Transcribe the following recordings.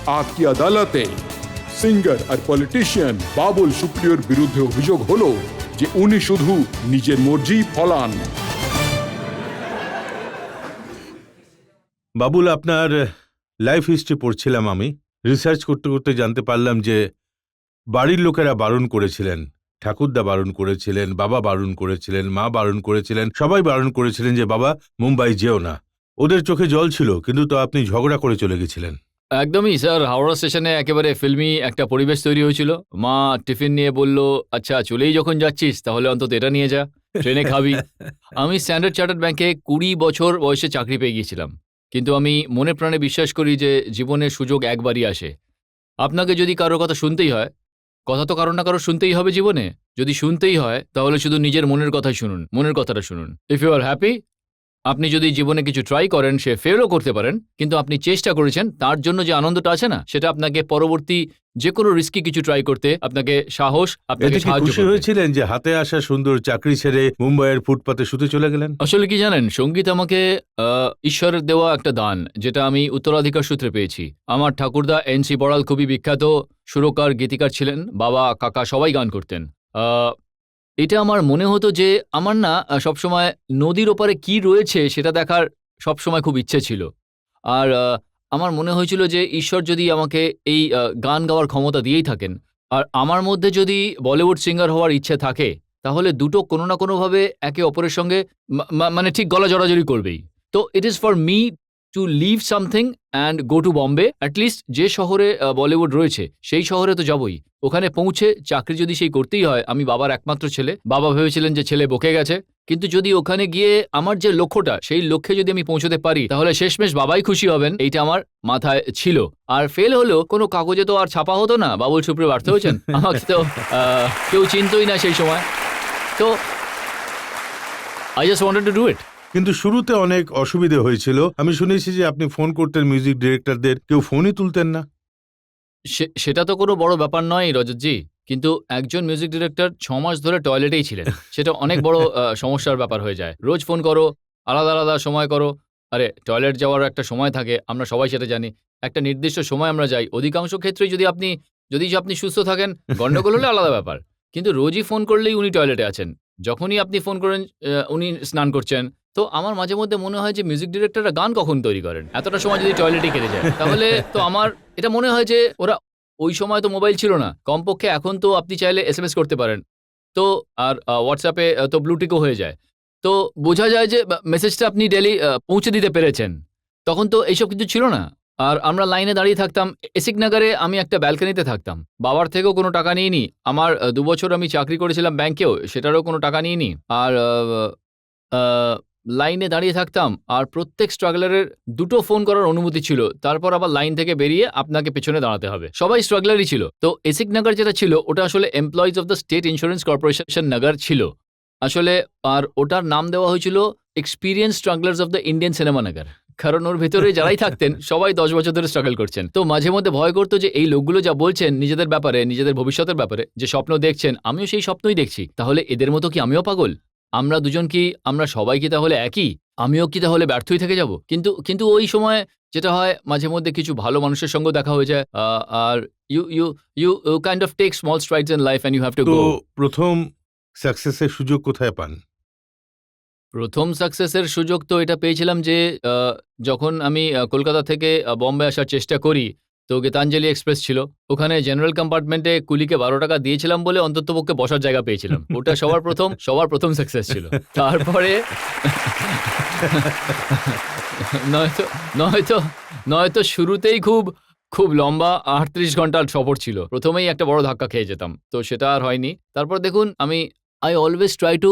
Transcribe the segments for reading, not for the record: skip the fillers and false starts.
আজ কি আদালতে সিঙ্গার আর পলিটিশিয়ান বাবুল সুপ্রিয়র বিরুদ্ধে অভিযোগ হলো যে উনি শুধু নিজের মর্জি ফলান। বাবুল, আপনার লাইফ হিস্ট্রি পড়ছিলাম আমি। রিসার্চ করতে করতে জানতে পারলাম যে বাড়ির লোকেরা বারণ করেছিলেন, ঠাকুরদা বারণ করেছিলেন, বাবা বারণ করেছিলেন, মা বারণ করেছিলেন, সবাই বারণ করেছিলেন যে বাবা মুম্বাই যেও না। ওদের চোখে জল ছিল, কিন্তু তো আপনি ঝগড়া করে চলে গেছিলেন। একদমই স্যার, হাওড়া স্টেশনে একেবারে ফিল্মি একটা পরিবেশ তৈরি হয়েছিল। মা টিফিন নিয়ে বলল, আচ্ছা চলেই যখন যাচ্ছিস তাহলে অন্তত এটা নিয়ে যা, ট্রেনে খাবি। আমি স্ট্যান্ডার্ড চার্টার্ড ব্যাংকে 20 বছর বয়সে চাকরি পেয়ে গিয়েছিলাম, কিন্তু আমি মনে প্রাণে বিশ্বাস করি যে জীবনের সুযোগ একবারই আসে। আপনাকে যদি কারোর কথা শুনতেই হয়, কথা তো কারো না কারো শুনতেই হবে জীবনে। যদি শুনতেই হয় তাহলে শুধু নিজের মনের কথাই শুনুন, মনের কথাটা শুনুন। ইফ ইউ আর হ্যাপি, আপনি যদি জীবনে কিছু ট্রাই করেন, সে ফেলও করতে পারেন, কিন্তু আপনি চেষ্টা করেছেন, তার জন্য যে আনন্দটা আছে না, সেটা আপনাকে পরবর্তী যে কোনো রিস্কি কিছু ট্রাই করতে আপনাকে সাহস, আপনাকে এতে কি সাহায্য খুশি করবে। হয়েছিলেন যে হাতে আসা সুন্দর চাকরি ছেড়ে মুম্বাইয়ের ফুটপাতে শুতে চলে গেলেন? আসলে কি জানেন, সঙ্গীত আমাকে ঈশ্বরের দেওয়া একটা দান, যেটা আমি উত্তরাধিকার সূত্রে পেয়েছি। আমার ঠাকুরদা এনসি বড়াল খুবই বিখ্যাত সুরকার, গীতিকার ছিলেন। বাবা, কাকা সবাই গান করতেন। এটা আমার মনে হতো যে আমার না সবসময় নদীর ওপারে কি রয়েছে সেটা দেখার সবসময় খুব ইচ্ছে ছিল। আর আমার মনে হয়েছিল যে ঈশ্বর যদি আমাকে এই গান গাওয়ার ক্ষমতা দিয়েই থাকেন, আর আমার মধ্যে যদি বলিউড সিঙ্গার হওয়ার ইচ্ছে থাকে, তাহলে দুটো কোনো না কোনোভাবে একে অপরের সঙ্গে মানে ঠিক গলা জড়াজড়ি করবেই। তো it is for me to live something and go to Bombay. At least যে শহরে বলিউড রয়েছে সেই শহরে তো যাবই। ওখানে পৌঁছে চাকরি যদি সেই করতেই হয়, আমি বাবার একমাত্র ছেলে। বাবা ভেবেছিলেন যে ছেলে বকে গেছে, কিন্তু যদি ওখানে গিয়ে আমার যে লক্ষ্যটা, সেই লক্ষ্যে যদি আমি পৌঁছতে পারি, তাহলে শেষমেশ বাবাই খুশি হবেন, এইটা আমার মাথায় ছিল। আর ফেল হলো, কোনো কাগজে তো আর ছাপা হতো না বাবুল সুপ্রিয় ব্যর্থ হয়েছেন। আমাকে তো কেউ চিনতই না সেই সময়। তো I just wanted to do it. কিন্তু শুরুতে অনেক অসুবিধে হয়েছিল। আমি শুনেছি যে আপনি ফোন করতেন মিউজিক ডিরেক্টরদের, কেউ ফোনই তুলতেন না। সেটা তো কোনো বড় ব্যাপার নয় রজতজি, কিন্তু একজন মিউজিক ডিরেক্টর 6 মাস ধরে টয়লেটেই ছিলেন, সেটা অনেক বড় সমস্যার ব্যাপার হয়ে যায়। রোজ ফোন করো, আলাদা আলাদা সময় করো। আরে টয়লেট যাওয়ার একটা সময় থাকে, আমরা সবাই সেটা জানি। একটা নির্দিষ্ট সময় আমরা যাই। অধিকাংশ ক্ষেত্রেই যদি আপনি সুস্থ থাকেন, গন্ডগোল হলে আলাদা ব্যাপার। কিন্তু রোজই ফোন করলেই উনি টয়লেটে আছেন। যখনই আপনি ফোন করেন, উনি স্নান করছেন। তো আমার মাঝে মধ্যে মনে হয় যে মিউজিক ডিরেক্টররা গান কখন তৈরি করেন? এতটা সময় যদি টয়লেটে কেটে যায়, তাহলে তো আমার এটা মনে হয় যে ওরা, ওই সময় তো মোবাইল ছিল না। কমপক্ষে এখন তো আপনি চাইলে এসএমএস করতে পারেন। তো আর WhatsApp-এ তো ব্লুটিকও হয়ে যায়। তো বোঝা যায় যে মেসেজটা আপনি ডেইলি পৌঁছে দিতে পেরেছেন। তখন তো এইসব কিছু ছিল না। আর আমরা লাইনে দাঁড়িয়ে থাকতাম। এসিক নগরে আমি একটা ব্যালকনিতে থাকতাম। বাবার থেকেও কোনো টাকা নিইনি। আমার ২ বছর আমি চাকরি করেছিলাম ব্যাংকেও, সেটারও কোনো টাকা নিইনি। আর আ লাইনে দাঁড়িয়ে থাকতাম, আর প্রত্যেক স্ট্রাগলারের ২ টো ফোন করার অনুমতি ছিল। তারপর আবার লাইন থেকে বেরিয়ে আপনাকে পেছনে দাঁড়াতে হবে। সবাই স্ট্রাগলারই ছিল। তো এসিক নগর যেটা ছিল, ওটা আসলে employees of the state insurance corporation নগর ছিল আসলে। আর ওটার নাম দেওয়া হয়েছিল experience strugglers of the Indian cinema নগর। কারণ ওর ভেতরে যারাই থাকতেন সবাই ১০ বছর ধরে স্ট্রাগল করছেন। তো মাঝে মধ্যে ভয় করতো যে এই লোকগুলো যা বলছেন নিজেদের ব্যাপারে, নিজেদের ভবিষ্যতের ব্যাপারে, যে স্বপ্ন দেখছেন, আমিও সেই স্বপ্নই দেখছি। তাহলে এদের মতো কি আমিও পাগল? আমরা সবাই কি তাহলে একই? আমিও কি তাহলে ব্যর্থই থেকে যাব? কিন্তু ওই সময় যেটা হয়, মাঝে মধ্যে কিছু ভালো মানুষের সঙ্গেও দেখা হয়ে যায়। আর you you you kind of take small strides in life and you have to তো গো। প্রথম সাকসেসের সুযোগ কোথায় পান? প্রথম সাকসেসের সুযোগ তো এটা পেয়েছিলাম যে আ যখন আমি কলকাতা থেকে বম্বে আসার চেষ্টা করি, তো গীতাঞ্জলি এক্সপ্রেস ছিল। ওখানে জেনারেল কম্পার্টমেন্টে কুলিকে ৳১২ দিয়েছিলাম বলে অন্ততপক্ষে বসার জায়গা পেয়েছিলাম। ওটা সবার প্রথম সাকসেস ছিল। তারপরে নয়তো নয়তো নয়তো শুরুতেই খুব লম্বা ৩৮ ঘন্টার সফর ছিল। প্রথমেই একটা বড় ধাক্কা খেয়ে যেতাম। তো সেটা আর হয়নি। তারপর দেখুন, I always try to,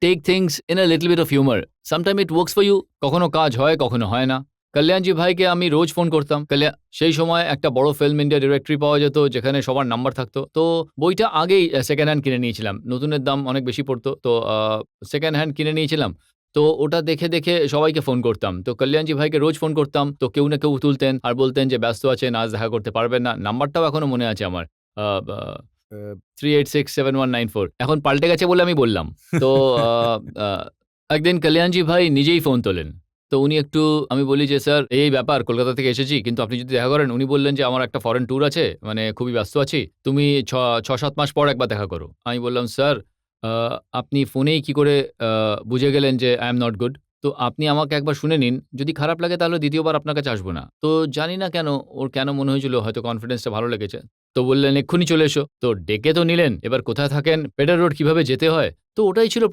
take things in a little bit of humor. Sometime it works for you. কখনো কাজ হয়, কখনো হয় না। কল্যাণজি ভাইকে আমি রোজ ফোন করতাম। সেই সময় একটা বড় ফিল্ম ইন্ডিয়া ডিরেক্টরি পাওয়া যেত, যেখানে সবার নাম্বার থাকতো। তো বইটা আগেই সেকেন্ড হ্যান্ড কিনে নিয়েছিলাম। নতুনের দাম অনেক বেশি পড়তো। তো সেকেন্ড হ্যান্ড কিনে নিয়েছিলাম। তো ওটা দেখে সবাইকে ফোন করতাম। তো কল্যাণজি ভাইকে রোজ ফোন করতাম। তো কেউ না কেউ তুলতেন আর বলতেন যে ব্যস্ত আছেন, আজ দেখা করতে পারবেন না। নাম্বারটাও এখনো মনে আছে আমার। আ বা 386719 এখন পাল্টে গেছে বলে আমি বললাম। তো আ আ একদিন কল্যাণজি ভাই নিজেই ফোন তোলেন। তো উনি একটু, আমি বলি যে স্যার এই ব্যাপার, কলকাতা থেকে এসেছি, কিন্তু আপনি যদি দেখা করেন। উনি বললেন যে আমার একটা ফরেন ট্যুর আছে, মানে খুবই ব্যস্ত আছি, তুমি ৬-৭ মাস পর একবার দেখা করো। আমি বললাম স্যার আপনি ফোনেই কি করে বুঝে গেলেন যে আই এম নট গুড? তো আপনি আমাকে একবার শুনে নিন, যদি খারাপ লাগে তাহলে দ্বিতীয়বার আপনার কাছে আসবো না। তো জানি না কেন ওর কেন মনে হয়েছিল হয়তো কনফিডেন্সটা ভালো লেগেছে। তো বললেন এক্ষুনি চলে এসো। তো ডেকে তো নিলেন, এবার কোথায় থাকেন, পেডার রোড কিভাবে যেতে হয়। তো ওটাই ছিল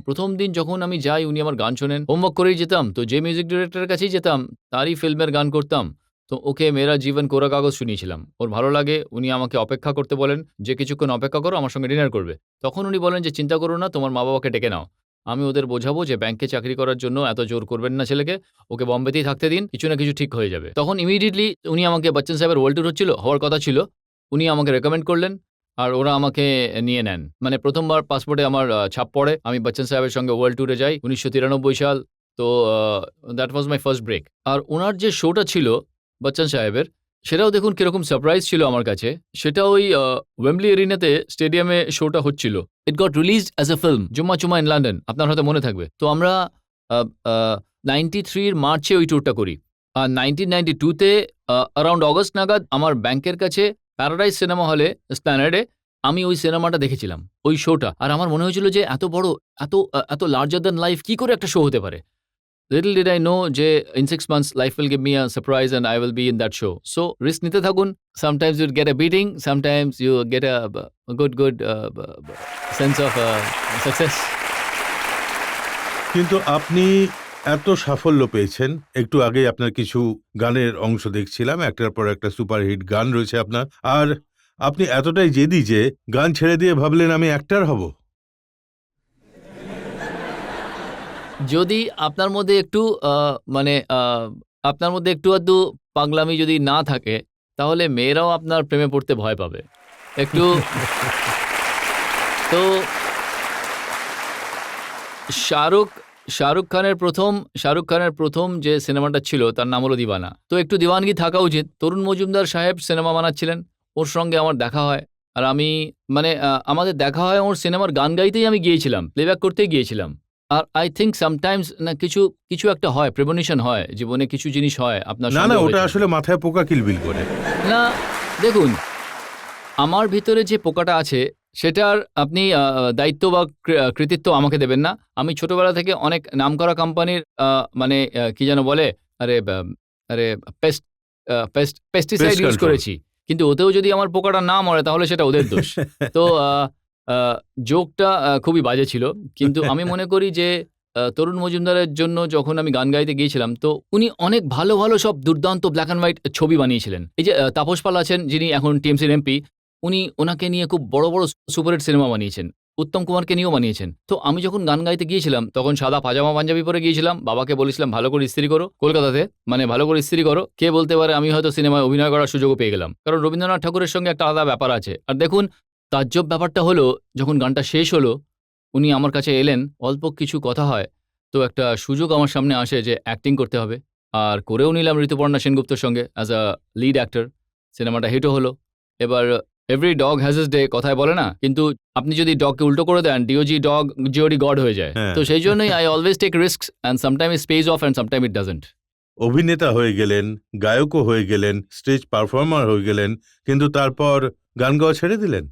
প্রথম দিন যখন আমি যাই, উনি আমার গান শোনেন। হোমওয়ার্ক করেই যেতাম, তো যে মিউজিক ডিরেক্টরের কাছেই যেতাম তারই ফিল্মের গান করতাম। তো ওকে মেরা জীবন কোরা কাগজ শুনিয়েছিলাম। ওর ভালো লাগে, উনি আমাকে অপেক্ষা করতে বলেন যে কিছুক্ষণ অপেক্ষা করো, আমার সঙ্গে ডিনার করবে। তখন উনি বলেন যে চিন্তা করো না, তোমার মা-বাবাকে ডেকে নাও। আমি ওদের বোঝাবো যে ব্যাংকে চাকরি করার জন্য এত জোর করবেন না ছেলেকে, ওকে বম্বেতেই থাকতে দিন, কিছু না কিছু ঠিক হয়ে যাবে। তখন ইমিডিয়েটলি উনি আমাকে, বচ্চন সাহেবের ওয়ার্ল্ড ট্যুর হচ্ছিল, হওয়ার কথা ছিল। উনি আমাকে রেকমেন্ড করলেন আর ওরা আমাকে নিয়ে নেন। মানে প্রথমবার পাসপোর্টে আমার ছাপ পড়ে। আমি বচ্চন সাহেবের সঙ্গে ওয়ার্ল্ড ট্যুরে যাই ১৯৯৩ সাল। তো that was my first break. আর উনার যে শোটা ছিল বচ্চন সাহেবের, সেটাও দেখুন কিরকম সারপ্রাইজ ছিল আমার কাছে। সেটা ওই ওয়েম্বলি এরিনাতে স্টেডিয়ামে শোটা হচ্ছিল। It got released as a film, Jumma Chumma in London. আপনার হয়তো মনে থাকবে। তো আমরা 93 মার্চে ওই ট্যুরটা করি। আর 1992 তে অ্যারাউন্ড অগাস্ট নাগাদ আমার ব্যাংকের কাছে প্যারাডাইস সিনেমা হলে স্প্ল্যানেডে আমি ওই সিনেমাটা দেখেছিলাম, ওই শোটা। আর আমার মনে হয়েছিল যে এত বড়, এত লার্জার দ্যান লাইফ কি করে একটা শো হতে পারে। লিটল ডিড আই নো যে in 6 months life will give me a surprise and I will be in that show. So risk নিতে থাকুন। Sometimes you get a beating, sometimes you get a good sense of success. কিন্তু আপনি এত সাফল্য পেয়েছেন, একটু আগেই আপনার কিছু গানের অংশ দেখছিলাম, একটার পর একটা সুপারহিট গান রয়েছে আপনার। আর আপনি এতটাই জেদি যে গান ছেড়ে দিয়ে ভাবলেন আমি অ্যাক্টর হব। যদি আপনার মধ্যে একটু মানে আপনার মধ্যে একটু আধটু পাগলামি যদি না থাকে, তাহলে মেয়েরাও আপনার প্রেমে পড়তে ভয় পাবে। একটু তো শাহরুখ খানের প্রথম যে সিনেমাটা ছিল তার নাম হলো দিওয়ানা। তো একটু দিওয়ানগি থাকা উচিত। তরুণ মজুমদার সাহেব সিনেমা বানাচ্ছিলেন, ওর সঙ্গে আমার দেখা হয়। আর আমি মানে আমাদের দেখা হয়, ওর সিনেমার গান গাইতেই আমি গিয়েছিলাম, প্লেব্যাক করতেই গিয়েছিলাম। আর আই থিঙ্ক সামটাইমস না কিছু একটা হয়, প্রেমনিশন হয় জীবনে, কিছু জিনিস হয় আপনার না সঙ্গে না, ওটা হয়েছে। আসলে মাথায় পোকা কিলবিল করে। না দেখুন, আমার ভিতরে যে পোকাটা আছে সেটার আপনি দায়িত্ব বা কৃতিত্ব আমাকে দেবেন না। আমি ছোটবেলা থেকে অনেক নামকরা কোম্পানির মানে কি যেন বলে, আরে আরে পেস্টিসাইড Pest ইউজ control. করেছি, কিন্তু ওতেও যদি আমার পোকাটা না মরে তাহলে সেটা ওদের দোষ। তো জোকটা খুবই বাজে ছিল, কিন্তু আমি মনে করি যে তরুণ মজুমদারের জন্য যখন আমি গান গাইতে গিয়েছিলাম, তো উনি অনেক ভালো ভালো সব দুর্দান্ত ব্ল্যাক অ্যান্ড হোয়াইট ছবি বানিয়েছিলেন। এই যে তাপস পাল আছেন, যিনি এখন টিএমসির এমপি, উনি ওনাকে নিয়ে খুব বড় বড় সুপারহিট সিনেমা বানিয়েছেন। উত্তম কুমারকে নিয়েও বানিয়েছেন। তো আমি যখন গান গাইতে গিয়েছিলাম তখন সাদা পাজামা পাঞ্জাবি পরে গিয়েছিলাম। বাবাকে বলেছিলাম ভালো করে ইস্ত্রি করো, কলকাতাতে, মানে ভালো করে ইস্ত্রি করো। কে বলতে পারে আমি হয়তো সিনেমায় অভিনয় করার সুযোগও পেয়ে গেলাম, কারণ রবীন্দ্রনাথ ঠাকুরের সঙ্গে একটা আলাদা ব্যাপার আছে। আর দেখুন, তাজ্জব ব্যাপারটা হলো, যখন গানটা শেষ হলো, উনি আমার কাছে এলেন, অল্প কিছু কথা হয়, তো একটা সুযোগ আমার সামনে আসে যে অ্যাক্টিং করতে হবে। আর করেও নিলাম ঋতুপর্ণা সেনগুপ্তর সঙ্গে অ্যাজ আ লিড অ্যাক্টর। সিনেমাটা হিটও হলো। এবার every dog has his day কথায় বলে না, কিন্তু আপনি যদি ডগকে উল্টো করে দেন, ডিওজি ডগ, জিওডি গড হয়ে যায়। হ্যাঁ। তো সেই জন্যই I always take risks, and sometime it pays off and sometime it doesn't. অভিনেতা হয়ে গেলেন, গায়কও হয়ে গেলেন, স্টেজ পারফর্মার হয়ে গেলেন, কিন্তু তারপর গান গাওয়া ছেড়ে দিলেন।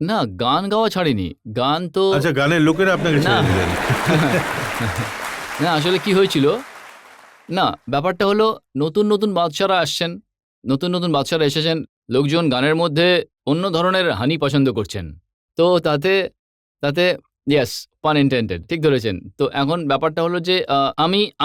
না, গান গাওয়া ছাড়িনি। গান তো আচ্ছা, গানের লোকেরা আপনাকে না। ছেড়ে দিলেন। না, আসলে কি হয়েছিল, না ব্যাপারটা হলো, নতুন বাদশারা আসছেন, নতুন বাদশারা এসেছেন, লোকজন গানের মধ্যে অন্য ধরনের হানি পছন্দ করছেন। তো তাতে ইয়েস, পান ইনটেন্ডেড, ঠিক ধরেছেন। তো এখন ব্যাপারটা হলো যে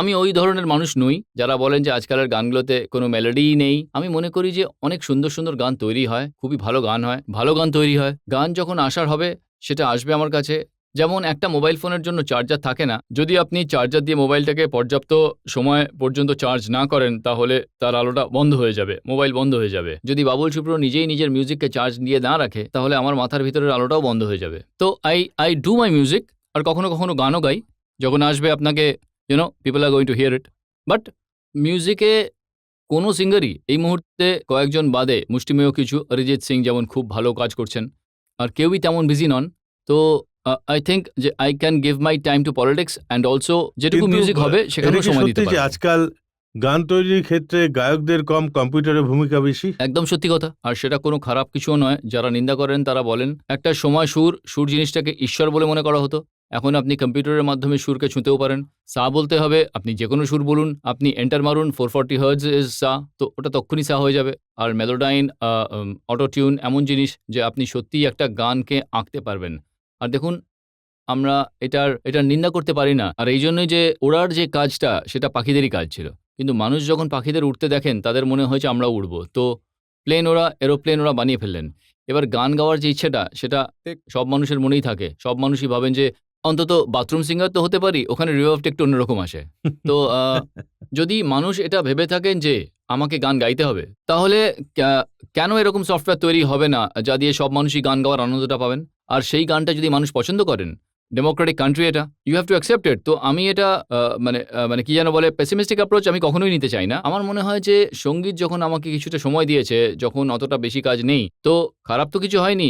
আমি ওই ধরনের মানুষ নই যারা বলেন যে আজকালের গানগুলোতে কোনো মেলোডিই নেই। আমি মনে করি যে অনেক সুন্দর গান তৈরি হয়, খুবই ভালো গান হয়, ভালো গান তৈরি হয়। গান যখন আসার হবে সেটা আসবে আমার কাছে। যেমন একটা মোবাইল ফোনের জন্য চার্জার থাকে না, যদি আপনি চার্জার দিয়ে মোবাইলটাকে পর্যাপ্ত সময় পর্যন্ত চার্জ না করেন তাহলে তার আলোটা বন্ধ হয়ে যাবে, মোবাইল বন্ধ হয়ে যাবে। যদি বাবুল সুপ্রিয় নিজেই নিজের মিউজিককে চার্জ দিয়ে না রাখে তাহলে আমার মাথার ভিতরের আলোটাও বন্ধ হয়ে যাবে। তো আই ডু মাই মিউজিক, আর কখনো গানও গাই। যখন আসবে আপনাকে people are going to here it. But মিউজিকে কোনো সিঙ্গারই এই মুহূর্তে কয়েকজন বাদে, মুষ্টিমেয় কিছু, অরিজিৎ সিং যেমন খুব ভালো কাজ করছেন, আর কেউই তেমন বিজি নন। তো আই থিঙ্ক যে I can give my time to politics and also যেটুকু কিন্তু, মিউজিক হবে এটা সেখানেও কি সময় সত্যি দিতে যে পারবো। আজকাল গান তৈরির ক্ষেত্রে গায়কদের কম, কম্পিউটারের ভূমিকা বেশি? একদম সত্যি কথা, আর সেটা কোনো খারাপ কিছুও নয়। যারা নিন্দা করেন তারা বলেন একটা সময় সুর জিনিসটাকে ঈশ্বর বলে মনে করা হতো। এখন আপনি কম্পিউটারের মাধ্যমে সুরকে ছুঁতেও পারেন। সা বলতে হবে, আপনি যে কোনো সুর বলুন, আপনি এন্টার মারুন 440 হার্টজ ইজ সা, তো ওটা তক্ষুনি সা হয়ে যাবে। আর মেলোডাইন, অটো টিউন এমন জিনিস যে আপনি সত্যিই একটা গানকে আঁকতে পারবেন। আর দেখুন, আমরা এটার নিন্দা করতে পারি না। আর এই জন্যই যে ওড়ার যে কাজটা সেটা পাখিদেরই কাজ ছিল। কিন্তু মানুষ যখন পাখিদের উড়তে দেখেন তাদের মনে হয়েছে আমরাও উড়বো। তো এরোপ্লেন ওরা বানিয়ে ফেললেন। এবার গান গাওয়ার যে ইচ্ছেটা সেটা সব মানুষের মনেই থাকে। সব মানুষই ভাবেন যে অন্তত বাথরুম সিঙ্গার তো হতে পারি, ওখানে রিভার্বটা একটু অন্যরকম আসে। তো যদি মানুষ এটা ভেবে থাকেন যে আমাকে গান গাইতে হবে, তাহলে কেন এরকম সফটওয়্যার তৈরি হবে না যা দিয়ে সব মানুষই গান গাওয়ার আনন্দটা পাবেন? আর সেই গানটা যদি মানুষ পছন্দ করেন, ডেমোক্রেটিক কান্ট্রি এটা, you have to accept it. তো আমি এটা মানে কি যেন বলে, পেসিমিস্টিক অ্যাপ্রোচ আমি কখনোই নিতে চাই না। আমার মনে হয় যে সঙ্গীত যখন আমাকে কিছুটা সময় দিয়েছে, যখন অতটা বেশি কাজ নেই, তো খারাপ তো কিছু হয়নি,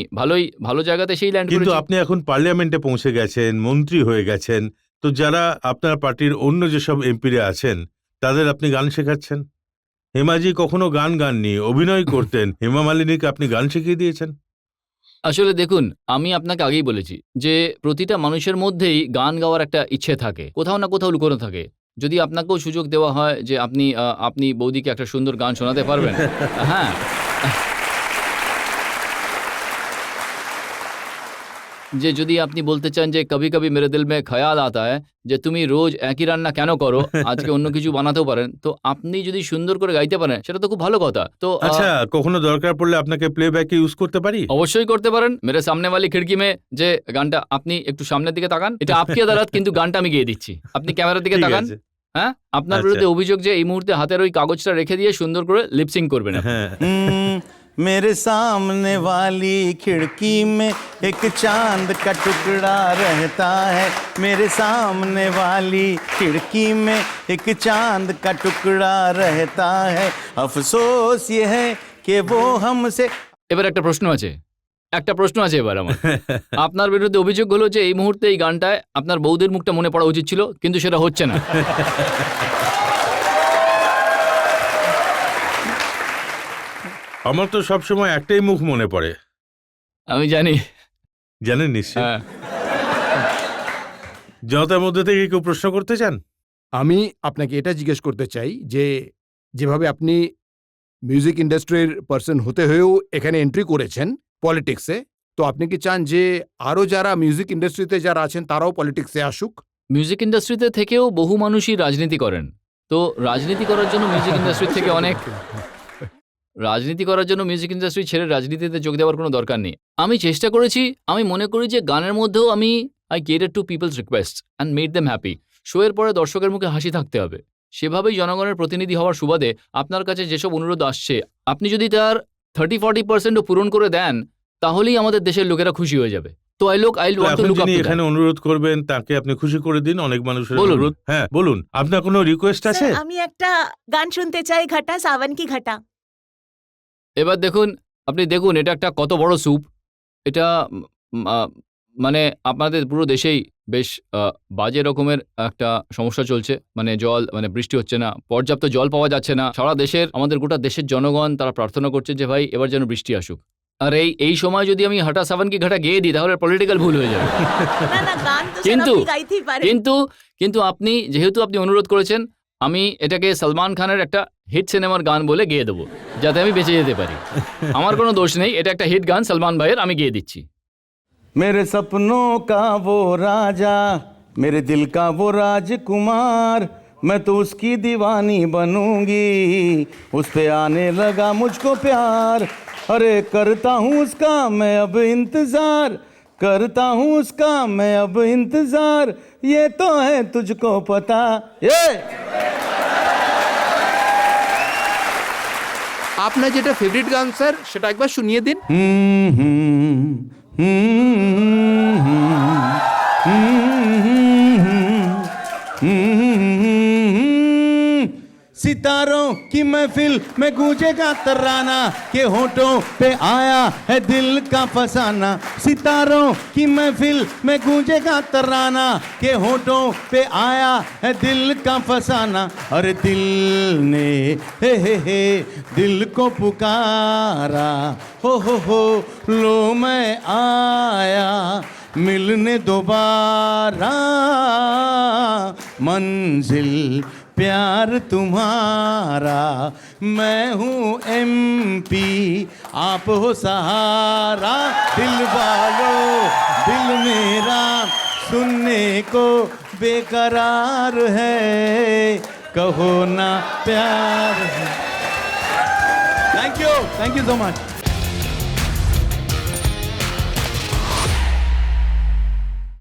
ভালো জায়গাতে সেই ল্যান্ড কিন্তু করেছি। আপনি এখন পার্লামেন্টে পৌঁছে গেছেন, মন্ত্রী হয়ে গেছেন, তো যারা আপনার পার্টির অন্য যেসব এমপিরা আছেন তাদের আপনি গান শেখাচ্ছেন। হেমাজি কখনো গান গাননি, অভিনয় করতেন। হেমা মালিনীকে আপনি গান শিখিয়ে দিয়েছেন। আসলে দেখুন, আমি আপনাকে আগেই বলেছি যে প্রতিটা মানুষের মধ্যেই গান গাওয়ার একটা ইচ্ছে থাকে, কোথাও না কোথাও লুকোনো থাকে। যদি আপনাকেও সুযোগ দেওয়া হয় যে আপনি বৌদিকে একটা সুন্দর গান শোনাতে পারবেন, হ্যাঁ, যে যদি আপনি বলতে চান যে কবি কবি মেরে দিল মে খেয়াল আতা হ্যায়, যে তুমি রোজ একই রান্না কেন করো, আজকে অন্য কিছু বানাতেও পারেন, তো আপনি যদি সুন্দর করে গাইতে পারেন সেটা তো খুব ভালো কথা। তো আচ্ছা, কখনো দরকার পড়লে আপনাকে প্লেব্যাকে ইউজ করতে পারি? অবশ্যই করতে পারেন। মেরে সামনে वाली खिड़की में যে গানটা, আপনি একটু সামনের দিকে তাকান, এটা আপকি আদালত, কিন্তু গানটা আমি গেয়ে দিচ্ছি। আপনি ক্যামেরার দিকে ঠিক তাকান। আছে। হ্যাঁ, আপনার আচ্ছা। বিরুদ্ধে অভিযোগ যে এই মুহূর্তে হাতের ওই কাগজটা রেখে দিয়ে সুন্দর করে লিপসিং করবেন আপনি। হ্যাঁ, मेरे सामने वाली खिड़की में एक चांद का टुकड़ा रहता है। मेरे सामने वाली खिड़की में एक चांद का टुकड़ा रहता है। अफसोस ये है कि वो हमसे। এবার একটা প্রশ্ন আছে এবার আমার। আপনার বিরুদ্ধে অভিযোগ হলো যে এই মুহূর্তে এই গানটায় আপনার বৌদের মুখটা মনে পড়া উচিত ছিল, কিন্তু সেটা হচ্ছে না। আমার তো সবসময় একটাই মুখ মনে পড়ে। আমি জানি। জানেন নিশ্চয়। হ্যাঁ, জনতার মধ্যে থেকে কেউ প্রশ্ন করতে চান? আমি আপনাকে এটা জিজ্ঞেস করতে চাই যে যেভাবে আপনি মিউজিক ইন্ডাস্ট্রির পার্সন হতে হয়েও এখানে এন্ট্রি করেছেন পলিটিক্সে, তো আপনি কি চান যে আরও যারা মিউজিক ইন্ডাস্ট্রিতে যারা আছেন তারাও পলিটিক্সে আসুক? মিউজিক ইন্ডাস্ট্রিতে থেকেও বহু মানুষই রাজনীতি করেন। তো রাজনীতি করার জন্য মিউজিক ইন্ডাস্ট্রি থেকে রাজনীতি করার জন্য মিউজিক ইন্ডাস্ট্রি ছেড়ে রাজনীতিতে যোগ দেওয়ার কোনো দরকার নেই। আমি চেষ্টা করেছি, আমি মনে করি যে গানের মধ্যেও I cater to people's request and made them happy. শোয়ের পরে দর্শকের মুখে হাসি থাকতে হবে, সেভাবেই জনগণের প্রতিনিধি হওয়ার সুবাদে আপনার কাছে যেসব অনুরোধ আসছে, আপনি যদি তার 30-40%ও পূরণ করে দেন, তাহলেই আমাদের দেশের লোকেরা খুশি হয়ে যাবে। তো আই তো ওয়ান্ট টু এখন লুক আপ যিনি টু এখানে অনুরোধ করবেন তাকে আপনি খুশি করে দিন। অনেক মানুষের বলুন। অনুরোধ। হ্যাঁ, বলুন, আপনার কোনো রিকোয়েস্ট আছে? স্যার, আমি একটা গান শুনতে চাই, ঘটা সাवन की ঘটা। এবার দেখুন, আপনি দেখুন এটা একটা কত বড় স্যুপ। এটা মানে আপনাদের পুরো দেশেই বেশ বাজে রকমের একটা সমস্যা চলছে। মানে বৃষ্টি হচ্ছে না, পর্যাপ্ত জল পাওয়া যাচ্ছে না। সারা দেশের, আমাদের গোটা দেশের জনগণ তারা প্রার্থনা করছে যে ভাই এবার যেন বৃষ্টি আসুক। আর এই সময় যদি আমি হটা সাवन की ঘটা গেয়ে দিই তাহলে পলিটিক্যাল ভুল হয়ে যাবে। না না, গান তো স্যার কিন্তু আপনি গাইতেই পারেন। কিন্তু আপনি যেহেতু অনুরোধ করেছেন, আমি এটাকে সলমান খানের একটা হিট সিনেমার গান বলে গেয়ে দেবো, যাতে আমি বেঁচে যেতে পারি। আমার কোনো দোষ নেই, এটা একটা হিট গান সলমান ভাইয়ের, আমি গেয়ে দিচ্ছি। मेरे सपनों का वो राजा, मेरे दिल का वो राजकुमार, मैं तो उसकी दीवानी बनूंगी, उस पे आने लगा मुझको प्यार। अरे करता हूँ उसका मैं अब इंतजार, करता हूँ उसका मैं अब इंतजार, ये तो है तुझको पता। ये আপনার যেটা ফেভারিট গান স্যার সেটা একবার শুনিয়ে দিন। सितारे सितारों की महफिल में गूंजेगा तराना के होठों पे आया है दिल का फसाना सितारों की महफिल में गूंजेगा तराना के होठों पे आया है दिल का फसाना अरे दिल ने हे दिल को पुकारा हो लो मैं आया मिलने दोबारा मंजिल प्यार तुम्हारा मैं हूँ एमपी आप हो सहारा दिल वालों दिल मेरा सुनने को बेकरार है कहो ना प्यार है थैंक यू सो मच